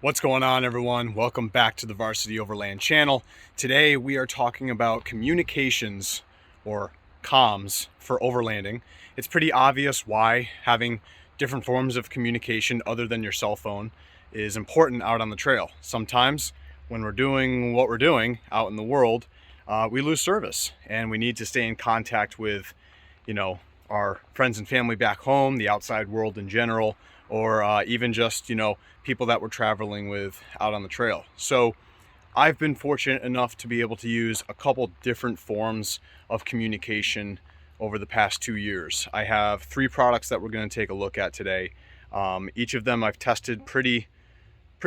What's going on, everyone? Welcome back to the Varsity Overland channel. Today we are talking about communications, or comms, for overlanding. It's pretty obvious why having different forms of communication other than your cell phone is important out on the trail. Sometimes when we're doing what we're doing out in the world, we lose service and we need to stay in contact with, our friends and family back home, the outside world in general, or even just, people that we're traveling with out on the trail. So I've been fortunate enough to be able to use a couple different forms of communication over the past 2 years. I have 3 products that we're going to take a look at today. Each of them I've tested pretty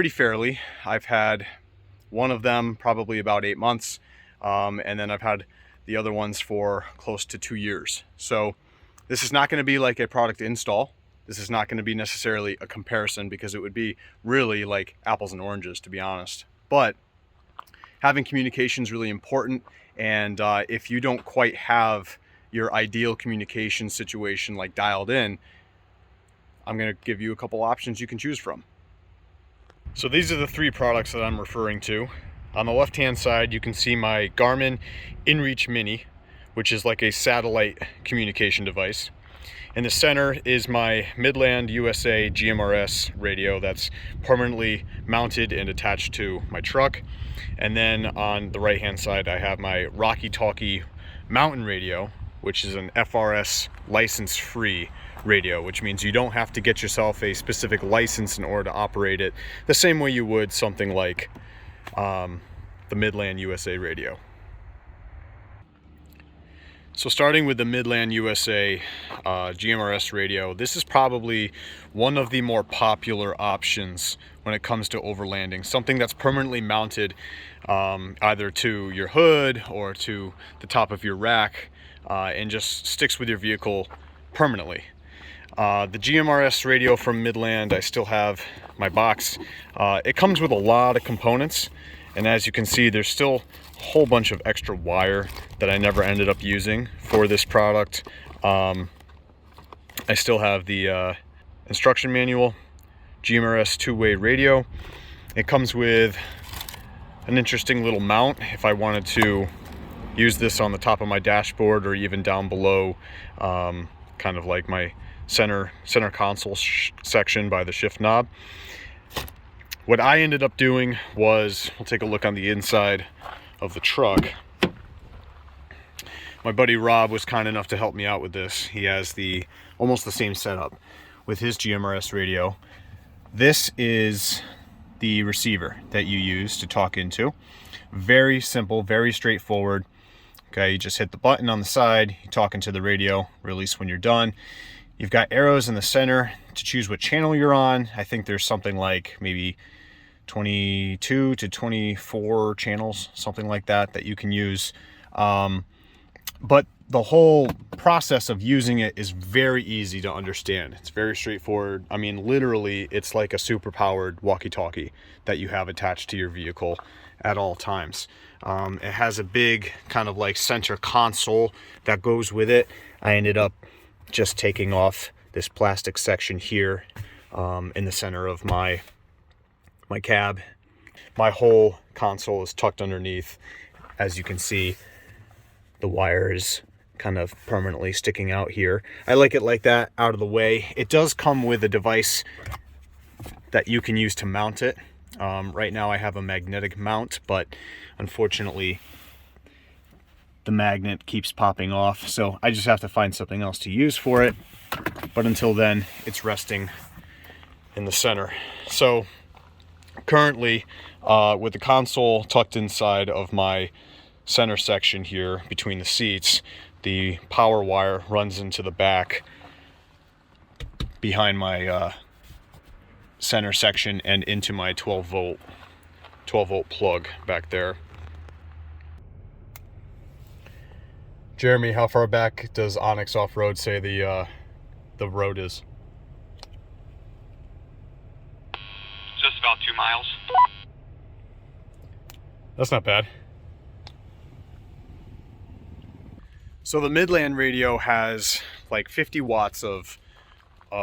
fairly. I've had one of them probably about 8 months, and then I've had the other ones for close to 2 years. So this is not going to be like a product install. This is not going to be necessarily a comparison, because it would be really like apples and oranges, to be honest. But having communication is really important, and if you don't quite have your ideal communication situation like dialed in, I'm going to give you a couple options you can choose from. So these are the 3 products that I'm referring to. On the left hand side you can see my Garmin In Reach Mini, which is like a satellite communication device. In the center is my Midland USA GMRS radio that's permanently mounted and attached to my truck. And then on the right hand side I have my Talkie mountain radio, which is an FRS license-free radio, which means you don't have to get yourself a specific license in order to operate it, the same way you would something like the Midland USA radio. So starting with the Midland USA GMRS radio, this is probably one of the more popular options when it comes to overlanding. Something that's permanently mounted either to your hood or to the top of your rack, and just sticks with your vehicle permanently. The GMRS radio from Midland, I still have my box. It comes with a lot of components, and as you can see, there's still a whole bunch of extra wire that I never ended up using for this product. I still have the instruction manual, GMRS two-way radio. It comes with an interesting little mount if I wanted to use this on the top of my dashboard or even down below, kind of like my center console section by the shift knob. What I ended up doing was, we'll take a look on the inside of the truck. My buddy Rob was kind enough to help me out with this. He has almost the same setup with his GMRS radio. This is the receiver that you use to talk into. Very simple, very straightforward. Okay, you just hit the button on the side, you talk into the radio, release when you're done. You've got arrows in the center to choose what channel you're on. I think there's something like maybe 22 to 24 channels, something like that you can use. But the whole process of using it is very easy to understand. It's very straightforward. I mean, literally, it's like a super-powered walkie-talkie that you have attached to your vehicle at all times. It has a big kind of like center console that goes with it. I ended up just taking off this plastic section here in the center of my cab. My whole console is tucked underneath. As you can see, the wire is kind of permanently sticking out here. I like it like that, out of the way. It does come with a device that you can use to mount it. Right now I have a magnetic mount, but unfortunately the magnet keeps popping off, so I just have to find something else to use for it. But until then, it's resting in the center. So currently, with the console tucked inside of my center section here between the seats, the power wire runs into the back behind my center section and into my 12 volt plug back there. Jeremy, how far back does Onyx Off-Road say the road is? Just about 2 miles. That's not bad. So the Midland radio has like 50 watts of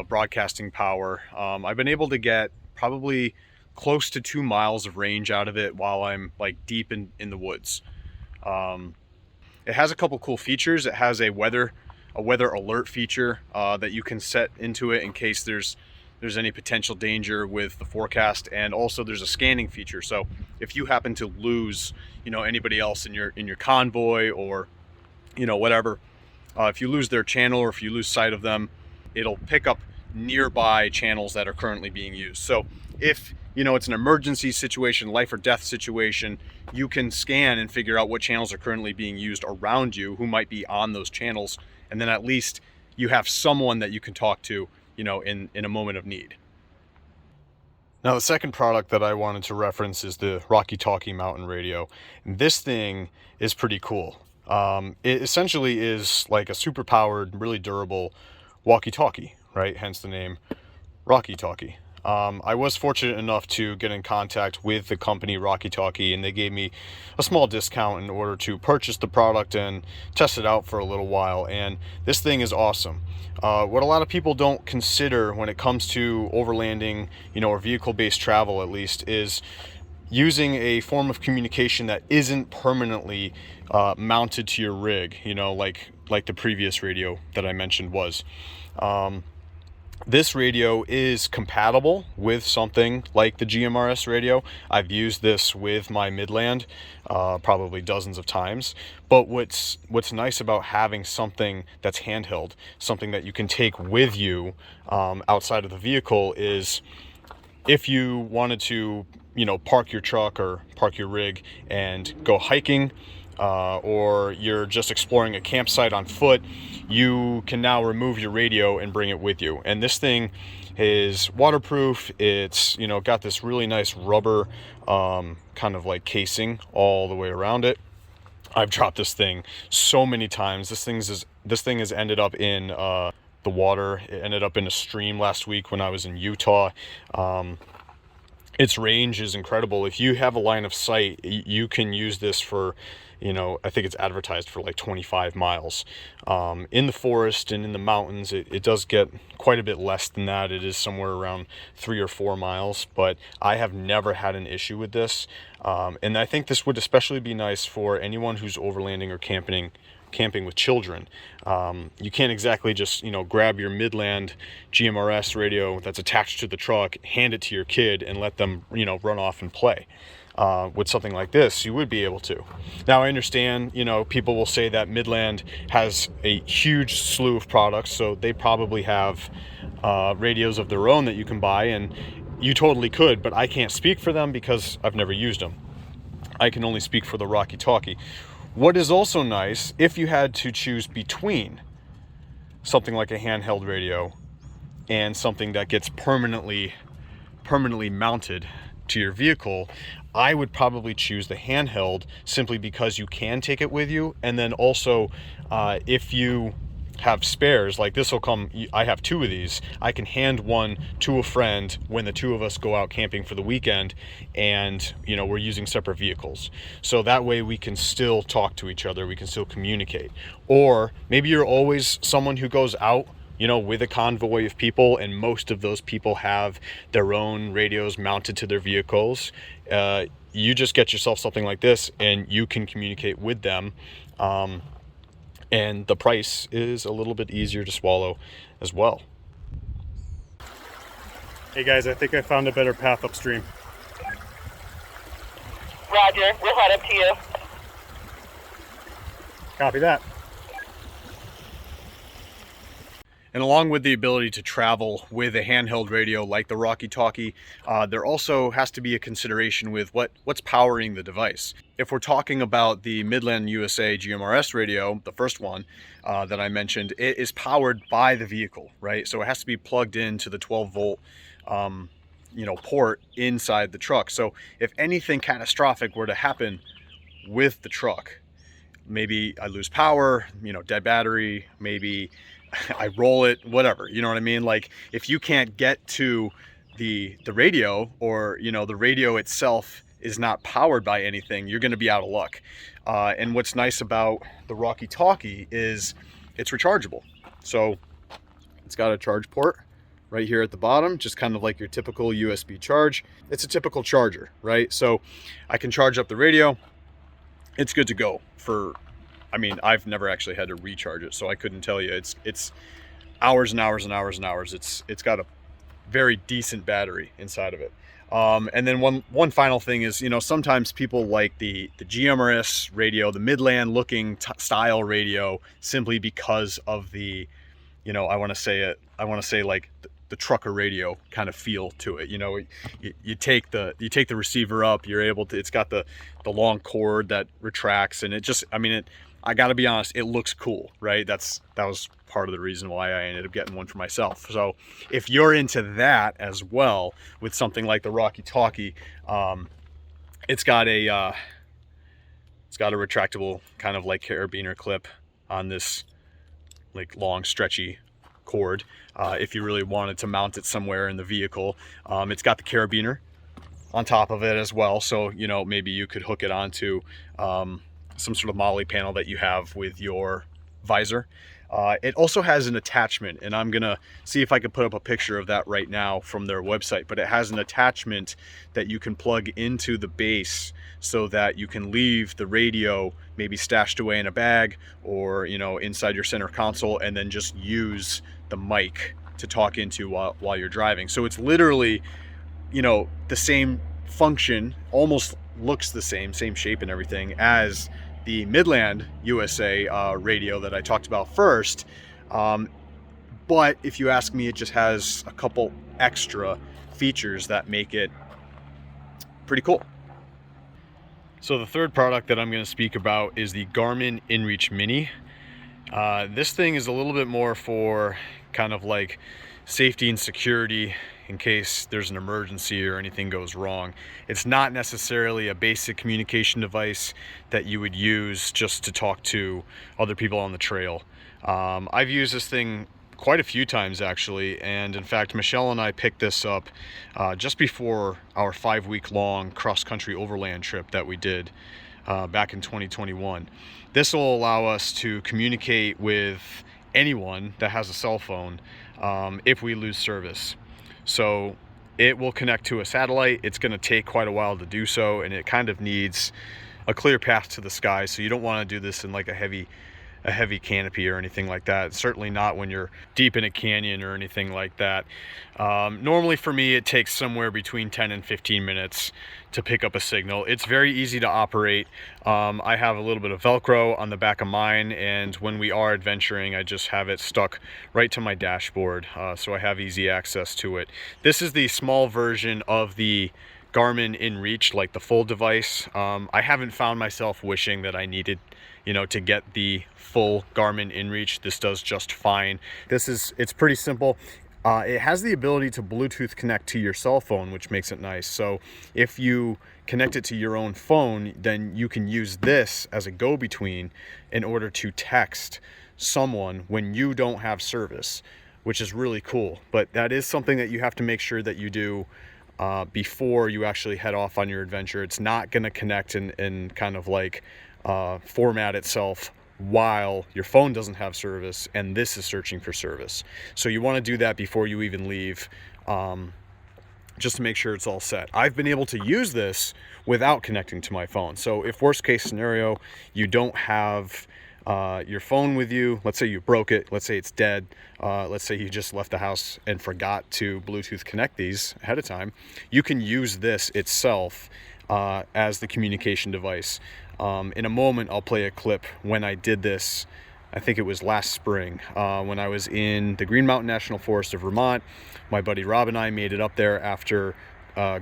broadcasting power. I've been able to get probably close to 2 miles of range out of it while I'm like deep in the woods. It has a couple cool features. It has a weather alert feature that you can set into it in case there's any potential danger with the forecast, and also there's a scanning feature. So if you happen to lose, anybody else in your convoy, or whatever, if you lose their channel or if you lose sight of them, it'll pick up nearby channels that are currently being used. So if it's an emergency situation, life or death situation, you can scan and figure out what channels are currently being used around you, who might be on those channels, and then at least you have someone that you can talk to, in a moment of need. Now, the second product that I wanted to reference is the Talkie mountain radio. And this thing is pretty cool. It essentially is like a super powered, really durable walkie-talkie, right? Hence the name Talkie. I was fortunate enough to get in contact with the company Talkie, and they gave me a small discount in order to purchase the product and test it out for a little while. And this thing is awesome. What a lot of people don't consider when it comes to overlanding, or vehicle-based travel at least, is using a form of communication that isn't permanently mounted to your rig, like the previous radio that I mentioned was. This radio is compatible with something like the GMRS radio. I've used this with my Midland probably dozens of times. But what's nice about having something that's handheld, something that you can take with you outside of the vehicle, is if you wanted to, park your truck or park your rig and go hiking, or you're just exploring a campsite on foot, you can now remove your radio and bring it with you. And this thing is waterproof. It's got this really nice rubber kind of like casing all the way around it. I've dropped this thing so many times. This thing has ended up in the water. It ended up in a stream last week when I was in Utah. Its range is incredible. If you have a line of sight, you can use this for, I think it's advertised for like 25 miles. In the forest and in the mountains, it does get quite a bit less than that. It is somewhere around 3 or 4 miles, but I have never had an issue with this. And I think this would especially be nice for anyone who's overlanding or camping with children. You can't exactly just grab your Midland GMRS radio that's attached to the truck, hand it to your kid, and let them run off and play. With something like this, you would be able to. Now, I understand people will say that Midland has a huge slew of products, so they probably have radios of their own that you can buy, and you totally could, but I can't speak for them because I've never used them. I can only speak for the Talkie. What is also nice, if you had to choose between something like a handheld radio and something that gets permanently mounted to your vehicle, I would probably choose the handheld, simply because you can take it with you. And then also, if you have spares, like this will come, I have 2 of these, I can hand one to a friend when the 2 of us go out camping for the weekend, and we're using separate vehicles, so that way we can still talk to each other, we can still communicate. Or maybe you're always someone who goes out with a convoy of people, and most of those people have their own radios mounted to their vehicles. You just get yourself something like this and you can communicate with them. And the price is a little bit easier to swallow as well. Hey guys, I think I found a better path upstream. Roger, we'll head up to you. Copy that. And along with the ability to travel with a handheld radio like the Talkie, there also has to be a consideration with what's powering the device. If we're talking about the Midland USA GMRS radio, the first one that I mentioned, it is powered by the vehicle, right? So it has to be plugged into the 12-volt port inside the truck. So if anything catastrophic were to happen with the truck, maybe I lose power, dead battery, maybe I roll it, whatever, you know what I mean? Like, if you can't get to the radio, or the radio itself is not powered by anything, you're going to be out of luck. And what's nice about the Talkie is it's rechargeable. So it's got a charge port right here at the bottom, just kind of like your typical USB charge. It's a typical charger, right? So I can charge up the radio. It's good to go for, I mean, I've never actually had to recharge it, so I couldn't tell you. It's hours and hours and hours and hours. It's got a very decent battery inside of it. And then one final thing is, you know, sometimes people like the GMRS radio, the Midland looking style radio, simply because of the, you know, I want to say like the trucker radio kind of feel to it. You know, you take the receiver up, you're able to, it's got the long cord that retracts, and it just, I mean, I got to be honest, it looks cool, right? That was part of the reason why I ended up getting one for myself. So if you're into that as well, with something like the Talkie, it's got a retractable kind of like carabiner clip on this like long stretchy cord. If you really wanted to mount it somewhere in the vehicle, it's got the carabiner on top of it as well. So, you know, maybe you could hook it onto some sort of MOLLE panel that you have with your visor. It also has an attachment, and I'm gonna see if I can put up a picture of that right now from their website, but it has an attachment that you can plug into the base so that you can leave the radio maybe stashed away in a bag, or, you know, inside your center console, and then just use the mic to talk into while you're driving. So it's literally, you know, the same function, almost looks the same shape and everything as the Midland USA radio that I talked about first. But if you ask me, it just has a couple extra features that make it pretty cool. So the third product that I'm going to speak about is the Garmin In Reach Mini. This thing is a little bit more for kind of like safety and security in case there's an emergency or anything goes wrong. It's not necessarily a basic communication device that you would use just to talk to other people on the trail. I've used this thing quite a few times actually, and in fact Michelle and I picked this up just before our 5-week-long cross-country overland trip that we did back in 2021. This will allow us to communicate with anyone that has a cell phone if we lose service. So it will connect to a satellite. It's going to take quite a while to do so, and it kind of needs a clear path to the sky. So you don't want to do this in like a heavy canopy or anything like that. Certainly not when you're deep in a canyon or anything like that. Normally for me, it takes somewhere between 10 and 15 minutes to pick up a signal. It's very easy to operate. I have a little bit of Velcro on the back of mine, and when we are adventuring, I just have it stuck right to my dashboard, so I have easy access to it. This is the small version of the Garmin In Reach, like the full device. I haven't found myself wishing that I needed, you know, to get the full Garmin In Reach. This does just fine. It's pretty simple. It has the ability to Bluetooth connect to your cell phone, which makes it nice. So if you connect it to your own phone, then you can use this as a go-between in order to text someone when you don't have service, which is really cool. But that is something that you have to make sure that you do before you actually head off on your adventure. It's not going to connect and kind of like format itself while your phone doesn't have service and this is searching for service. So you want to do that before you even leave, just to make sure it's all set. I've been able to use this without connecting to my phone. So if worst case scenario, you don't have your phone with you, let's say you broke it, let's say it's dead, let's say you just left the house and forgot to Bluetooth connect these ahead of time, you can use this itself as the communication device. In a moment, I'll play a clip when I did this. I think it was last spring when I was in the Green Mountain National Forest of Vermont. My buddy Rob and I made it up there after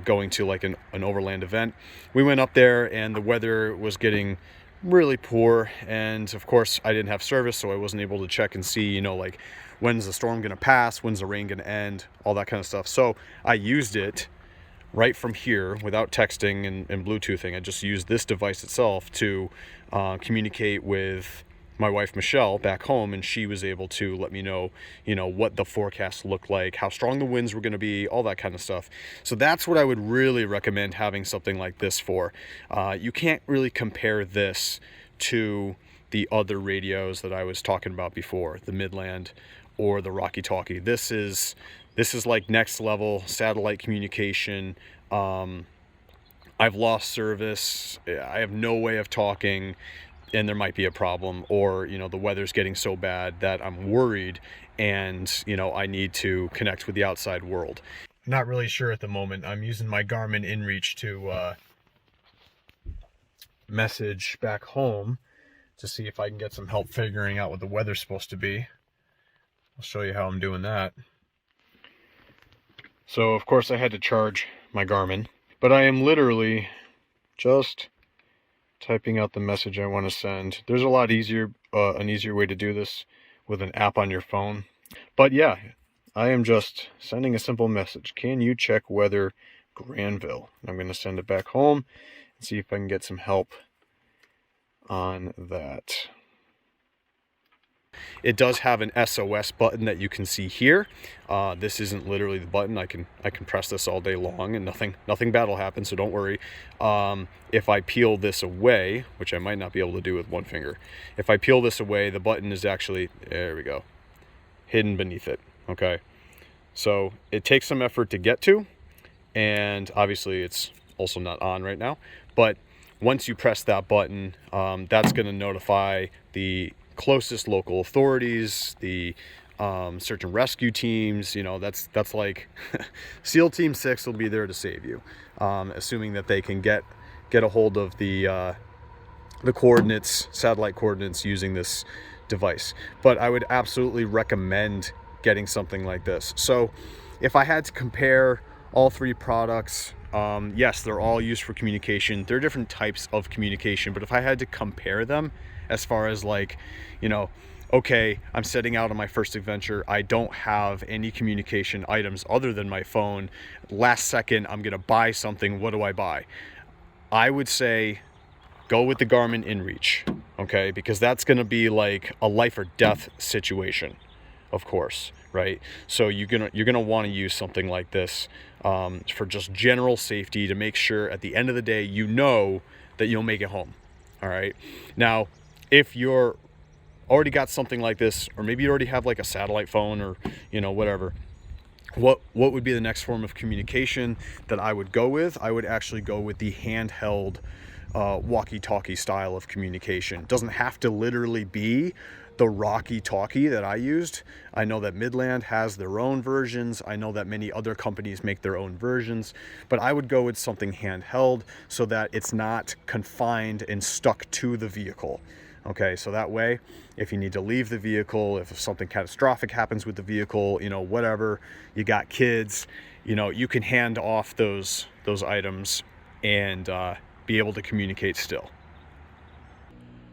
going to like an overland event. We went up there and the weather was getting really poor, and of course I didn't have service, so I wasn't able to check and see, you know, like when's the storm gonna pass, when's the rain gonna end, all that kind of stuff. So I used it right from here without texting and Bluetoothing. I just used this device itself to communicate with my wife Michelle back home, and she was able to let me know, you know, what the forecast looked like, how strong the winds were going to be, all that kind of stuff. So that's what I would really recommend having something like this for. You can't really compare this to the other radios that I was talking about before, the Midland or the Talkie. This is This is like next level satellite communication. I've lost service. I have no way of talking, and there might be a problem, or you know, the weather's getting so bad that I'm worried, and you know, I need to connect with the outside world. Not really sure at the moment. I'm using my Garmin In Reach to message back home to see if I can get some help figuring out what the weather's supposed to be. I'll show you how I'm doing that. So of course I had to charge my Garmin, but I am literally just typing out the message I want to send. There's a lot easier, an easier way to do this with an app on your phone. But yeah, I am just sending a simple message. Can you check weather Granville? I'm going to send it back home and see if I can get some help on that. It does have an SOS button that you can see here. This isn't literally the button. I can press this all day long and nothing bad will happen, so don't worry. If I peel this away, which I might not be able to do with one finger, if I peel this away, the button is actually, there we go, hidden beneath it. Okay, so it takes some effort to get to, and obviously it's also not on right now, but once you press that button, that's going to notify the closest local authorities, the search and rescue teams. You know, that's like SEAL Team 6 will be there to save you, assuming that they can get a hold of the coordinates, satellite coordinates, using this device. But I would absolutely recommend getting something like this. So if I had to compare all three products, yes, they're all used for communication. They're different types of communication, but if I had to compare them as far as like, you know, okay, I'm setting out on my first adventure, I don't have any communication items other than my phone. Last second, I'm gonna buy something, what do I buy? I would say go with the Garmin In Reach, okay? Because that's gonna be like a life or death situation, of course, right? So you're gonna want to use something like this for just general safety, to make sure at the end of the day you know that you'll make it home. All right. Now, if you're already got something like this, or maybe you already have like a satellite phone, or you know, whatever, what would be the next form of communication that I would go with? I would actually go with the handheld walkie-talkie style of communication. It doesn't have to literally be the walkie-talkie that I used. I know that Midland has their own versions. I know that many other companies make their own versions, but I would go with something handheld so that it's not confined and stuck to the vehicle. Okay, so that way, if you need to leave the vehicle, if something catastrophic happens with the vehicle, you know, whatever, you got kids, you know, you can hand off those items and be able to communicate still.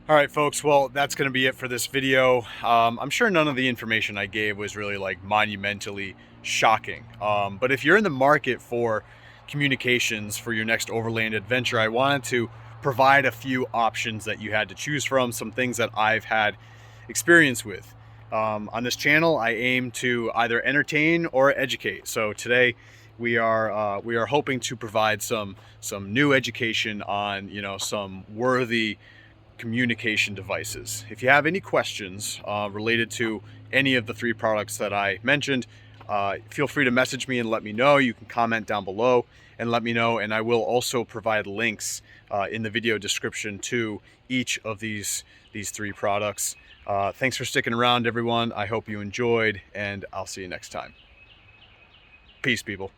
All right, folks, well, that's going to be it for this video. I'm sure none of the information I gave was really like monumentally shocking. But if you're in the market for communications for your next overland adventure, I wanted to provide a few options that you had to choose from, some things that I've had experience with. On this channel, I aim to either entertain or educate. So today we are hoping to provide some new education on, you know, some worthy communication devices. If you have any questions related to any of the three products that I mentioned, feel free to message me and let me know. You can comment down below and let me know, and I will also provide links in the video description to each of these three products. Thanks for sticking around, everyone. I hope you enjoyed, and I'll see you next time. Peace, people.